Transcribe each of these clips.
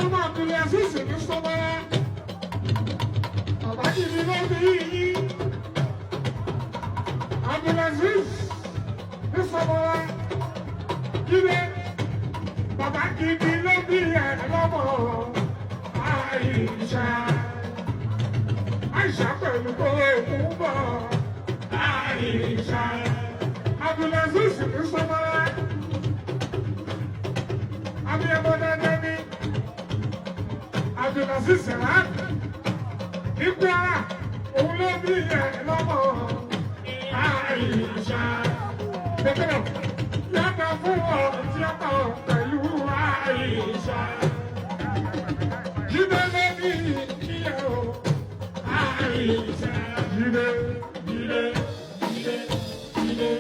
ọmọ àbúlé àṣìṣe ní sọmọlá bàbá kìíní lóbi yìí àbúlé àṣìṣe ní sọmọlá kílé bàbá kìíní lóbi ẹ̀ lọ́mọ Àìṣà Àìṣà pẹ̀lú kó èkú bọ̀ Àìṣà àbúlé àṣìṣe ní sọmọlá. Abdulaziz Serhat ikú ara òun ló bí ẹ lọ́mọ Àìṣà tẹ̀tẹ̀rẹ̀ yàtọ̀ fún ọ tí ó kọ̀ pẹ̀lú Àìṣà jíde ló bí ìyá o Àìṣà jíde jíde jíde jíde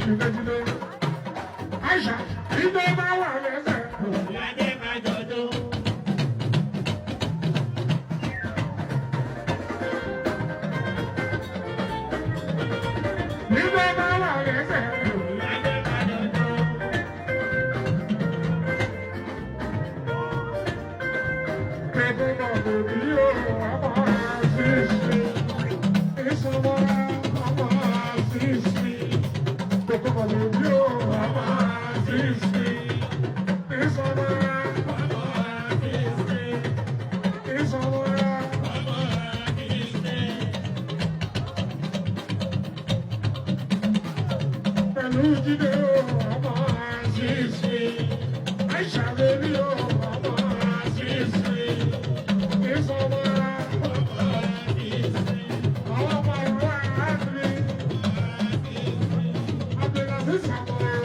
jíde. Àìṣà ìdè máa wà lẹ́sẹ̀. Ìyáde máa jọ̀dọ̀. Ìdè máa wà lẹ́sẹ̀. Ìyáde máa jọ̀dọ̀. Kẹ̀kẹ́ náà kò bí òun ọmọ àṣìṣe. Ìṣòwò ọmọ àṣìṣe. Kẹ̀kẹ́ náà kò bí òun ọmọ àṣìṣe. Ìṣòwò ọmọ àṣìṣe. Ìṣòwò ọmọ àṣìṣe. Pẹ̀lú jíde ọmọ àṣìṣe. Àìṣà lórí ọmọ àṣìṣe. Ìṣòwò ọmọ àṣìṣe. Ọmọ ìwà àṣìṣe. Abdulaziz Serhat.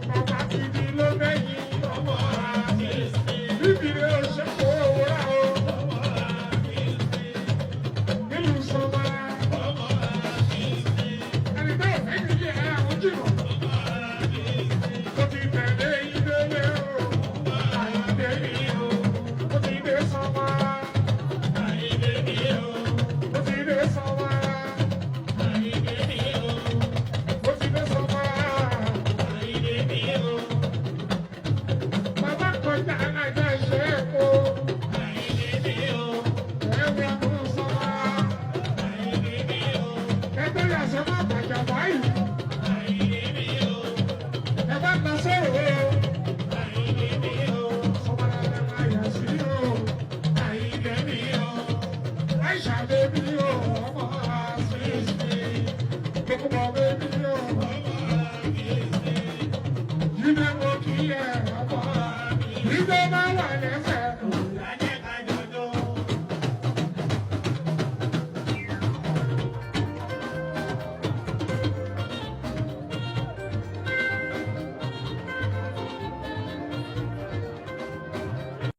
Bàbá kìíní ló bẹ́yìn ọmọ àṣìṣe. Bíbí rẹ̀ ṣe kó owó rà o. Nílùú sọ́mà. Ẹni bẹ́ẹ̀ fẹ́ kí ilé ẹ̀ àwọn jìnnà. Ó ti tẹ̀lé ìdílé o. Àyíndé mi o. Ó ti dé sọ́mà. Àyíndé mi o. Ó ti dé sọ́mà. Àyíndé mi o. Ó ti dé sọ́mà. Àyíndé mi o. Bàbá kọjá alájà ṣe é kó. Àyíndé mi o. Ẹ̀wọ̀n kò sọ́mà. Àyíndé mi o. Ẹgbẹ́ yàtọ̀ máa bàjẹ́ báyìí. Àyíndé mi o. Ẹgbẹ́ kan sọ̀rọ̀ o. Àyíndé mi o. Ọmọ náà máa yà sí o. Àyíndé mi o. Àìṣà